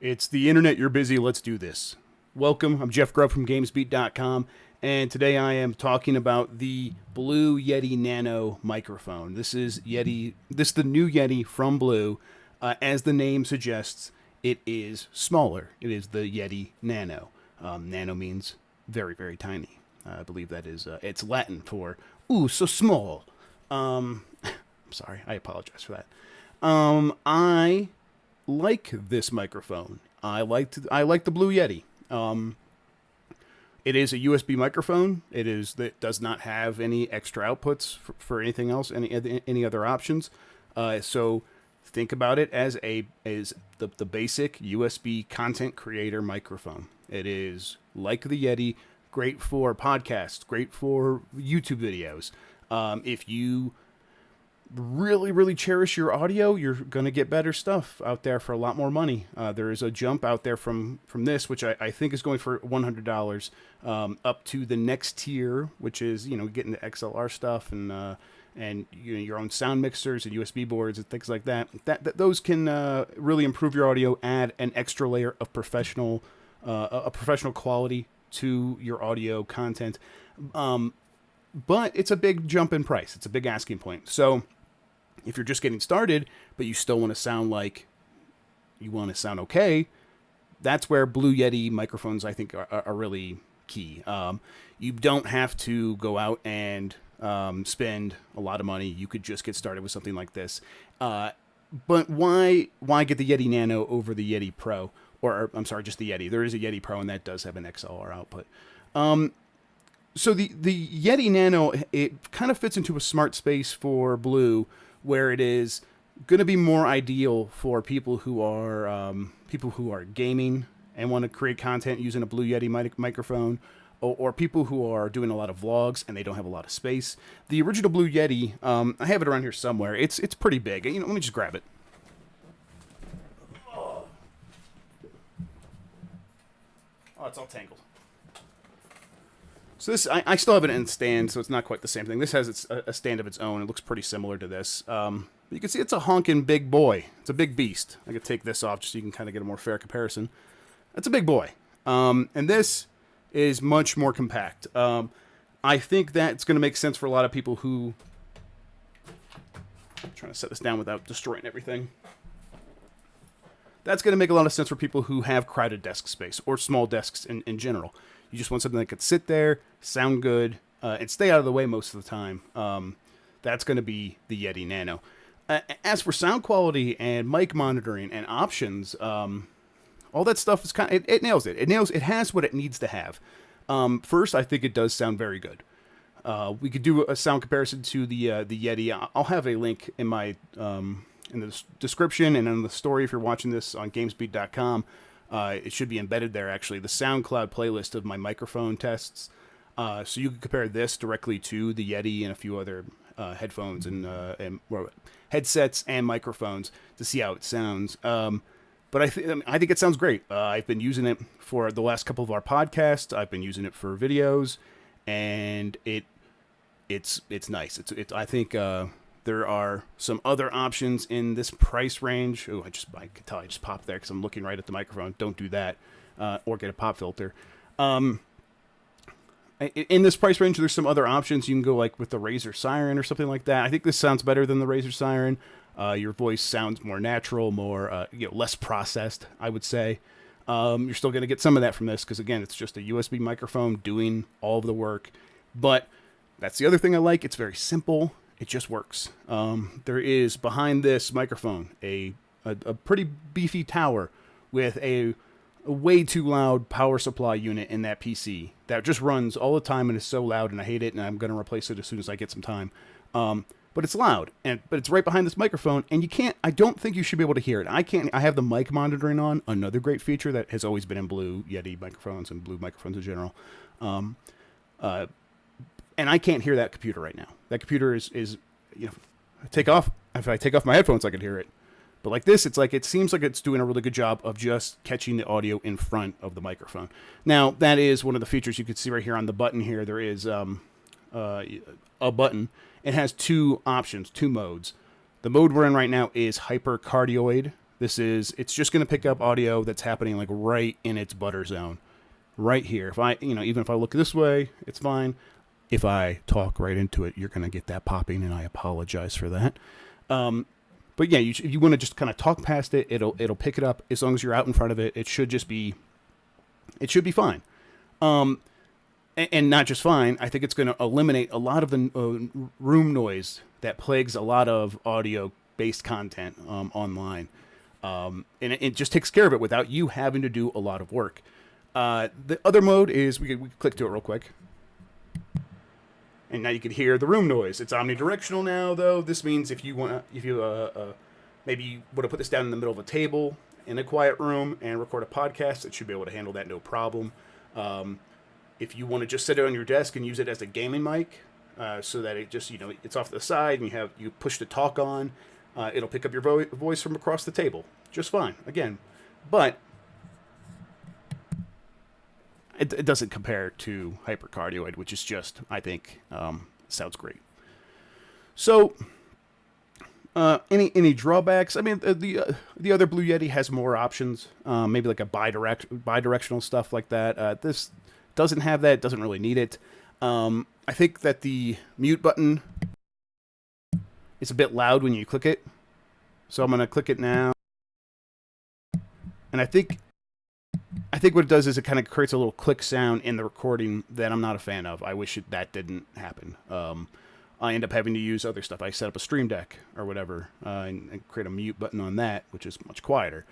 It's the internet, you're busy, let's do this. Welcome, I'm Jeff Grubb from GamesBeat.com, and today I am talking about the Blue Yeti Nano microphone. This is the new Yeti from Blue. As the name suggests, it is smaller. It is the Yeti Nano. Nano means very, very tiny. I believe that is, it's Latin for, ooh, so small. Sorry, I apologize for that. I like this microphone. I like the Blue Yeti. It is a USB microphone. It does not have any extra outputs for anything else, any other options. So think about it as the basic USB content creator microphone. It is like the Yeti, great for podcasts, great for YouTube videos. If you really cherish your audio, you're going to get better stuff out there for a lot more money. There is a jump out there from this, which I think is going for $100, up to the next tier, which is, getting the XLR stuff and your own sound mixers and USB boards and things like that. Those can really improve your audio, add an extra layer of professional quality to your audio content. But it's a big jump in price. It's a big asking point. So if you're just getting started, but you still want to sound okay, that's where Blue Yeti microphones, I think, are really key. You don't have to go out and spend a lot of money. You could just get started with something like this. But why get the Yeti Nano over the Yeti Pro? Or I'm sorry, just the Yeti. There is a Yeti Pro, and that does have an XLR output. So the Yeti Nano, it kind of fits into a smart space for Blue, where it is going to be more ideal for people who are gaming and want to create content using a Blue Yeti microphone, or people who are doing a lot of vlogs and they don't have a lot of space. The original Blue Yeti, I have it around here somewhere. It's pretty big. Let me just grab it. Oh, it's all tangled. So this, I still have it in stand, so it's not quite the same thing. This has a stand of its own. It looks pretty similar to this. You can see it's a honking big boy. It's a big beast. I could take this off just so you can kind of get a more fair comparison. That's a big boy. And this is much more compact. I think that's going to make sense for a lot of people who... I'm trying to set this down without destroying everything. That's going to make a lot of sense for people who have crowded desk space or small desks in general. You just want something that could sit there, sound good, and stay out of the way most of the time. That's going to be the Yeti Nano. As for sound quality and mic monitoring and options, all that stuff is it nails it. It has what it needs to have. First, I think it does sound very good. We could do a sound comparison to the Yeti. I'll have a link in my in the description and in the story if you're watching this on GamesBeat.com. It should be embedded there, actually, the SoundCloud playlist of my microphone tests. So you can compare this directly to the Yeti and a few other headphones and headsets and microphones to see how it sounds. But I think it sounds great. I've been using it for the last couple of our podcasts. I've been using it for videos, and it's nice. I think there are some other options in this price range. Oh, I could tell I just popped there because I'm looking right at the microphone. Don't do that, or get a pop filter. In this price range, there's some other options. You can go like with the Razer Siren or something like that. I think this sounds better than the Razer Siren. Your voice sounds more natural, more less processed, I would say. You're still going to get some of that from this because, again, it's just a USB microphone doing all of the work. But that's the other thing I like. It's very simple. It just works. There is behind this microphone a pretty beefy tower with a way too loud power supply unit in that PC that just runs all the time and is so loud, and I hate it, and I'm going to replace it as soon as I get some time. But it's loud, but it's right behind this microphone, and I don't think you should be able to hear it. I have the mic monitoring on, another great feature that has always been in Blue Yeti microphones and Blue microphones in general. And I can't hear that computer right now. That computer is if I take off my headphones, I can hear it. But like this, it seems like it's doing a really good job of just catching the audio in front of the microphone. Now, that is one of the features you can see right here on the button here. There is a button. It has two options, two modes. The mode we're in right now is hypercardioid. It's just going to pick up audio that's happening like right in its butter zone, right here. If I, even if I look this way, it's fine. If I talk right into it, you're going to get that popping, and I apologize for that. But yeah, you want to just kind of talk past it. It'll pick it up as long as you're out in front of it. It should be fine. And not just fine. I think it's going to eliminate a lot of the room noise that plagues a lot of audio-based content online. And it just takes care of it without you having to do a lot of work. The other mode is we can click to it real quick. And now you can hear the room noise. It's omnidirectional now, though. This means if you maybe you want to put this down in the middle of a table in a quiet room and record a podcast, it should be able to handle that no problem. If you want to just set it on your desk and use it as a gaming mic, so that it just it's off to the side and you push the talk on, it'll pick up your voice from across the table just fine. Again, but it doesn't compare to hypercardioid, which is just, I think, sounds great. So, any drawbacks? I mean, the other Blue Yeti has more options, maybe like a bidirectional stuff like that. This doesn't have that. Doesn't really need it. I think that the mute button is a bit loud when you click it, so I'm gonna click it now, and I think what it does is it kind of creates a little click sound in the recording that I'm not a fan of. I wish that didn't happen. I end up having to use other stuff. I set up a Stream Deck or whatever and create a mute button on that, which is much quieter.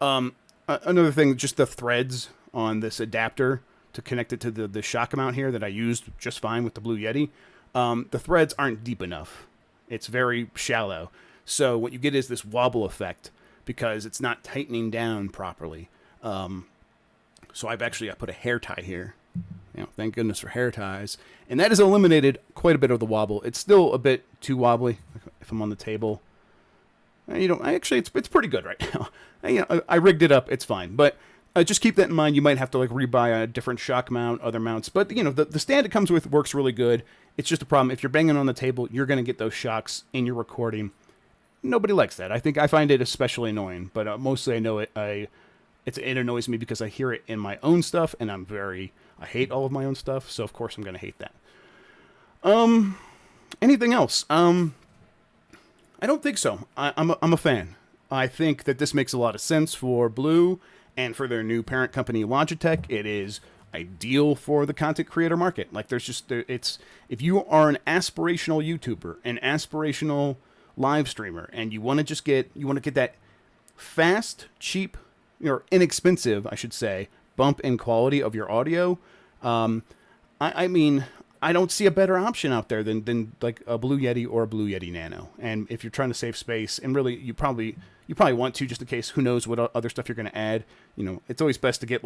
Another thing, just the threads on this adapter to connect it to the shock mount here that I used just fine with the Blue Yeti. The threads aren't deep enough. It's very shallow. So what you get is this wobble effect because it's not tightening down properly. So I put a hair tie here. Thank goodness for hair ties. And that has eliminated quite a bit of the wobble. It's still a bit too wobbly if I'm on the table. It's pretty good right now. I rigged it up. It's fine. But just keep that in mind. You might have to rebuy a different shock mount, other mounts. But the stand it comes with works really good. It's just a problem. If you're banging on the table, you're going to get those shocks in your recording. Nobody likes that. I find it especially annoying. But mostly I know it annoys me because I hear it in my own stuff, and I hate all of my own stuff, so of course I'm going to hate that. Anything else? I don't think so. I'm a fan. I think that this makes a lot of sense for Blue and for their new parent company Logitech. It is ideal for the content creator market. If you are an aspirational YouTuber, an aspirational live streamer, and you want to get that fast, cheap, or inexpensive, I should say, bump in quality of your audio, I mean, I don't see a better option out there than like a Blue Yeti or a Blue Yeti Nano. And if you're trying to save space, and really you probably want to, just in case, who knows what other stuff you're going to add. It's always best to get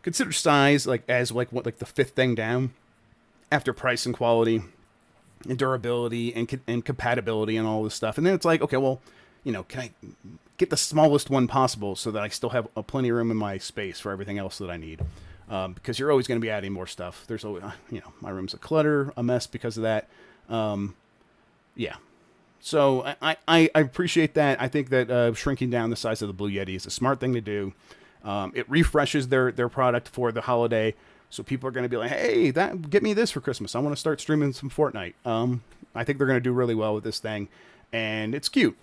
consider size as the fifth thing down after price and quality and durability and compatibility and all this stuff. And then it's okay, well, can I get the smallest one possible so that I still have plenty of room in my space for everything else that I need? Because you're always going to be adding more stuff. There's always, my room's a mess because of that. Yeah. So I appreciate that. I think that shrinking down the size of the Blue Yeti is a smart thing to do. It refreshes their product for the holiday. So people are going to be like, hey, get me this for Christmas. I want to start streaming some Fortnite. I think they're going to do really well with this thing. And it's cute.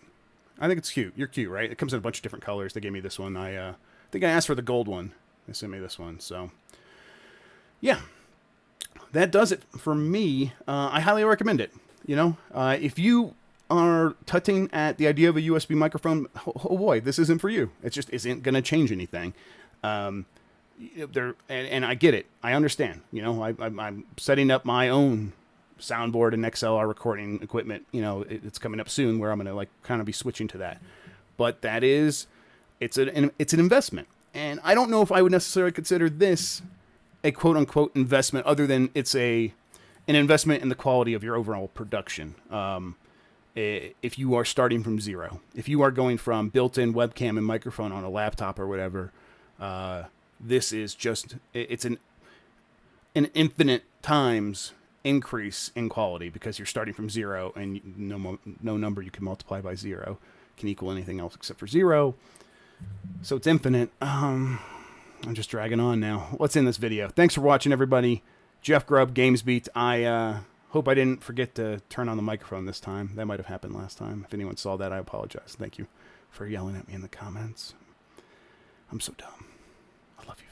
I think it's cute. You're cute, right? It comes in a bunch of different colors. They gave me this one. I think I asked for the gold one. They sent me this one. So, yeah. That does it for me. I highly recommend it. If you are tutting at the idea of a USB microphone, oh boy, this isn't for you. It just isn't going to change anything. And I get it. I understand. I'm setting up my own soundboard and XLR recording equipment. It's coming up soon where I'm going to kind of be switching to that. But it's an investment. And I don't know if I would necessarily consider this a quote unquote investment, other than it's an investment in the quality of your overall production. If you are starting from zero, if you are going from built-in webcam and microphone on a laptop or whatever, this is it's an infinite times increase in quality because you're starting from zero, and no number you can multiply by zero can equal anything else except for 0. So it's infinite. I'm just dragging on now. What's in this video? Thanks for watching, everybody. Jeff Grubb, GamesBeat. I hope I didn't forget to turn on the microphone this time. That might have happened last time. If anyone saw that, I apologize. Thank you for yelling at me in the comments. I'm so dumb. I love you.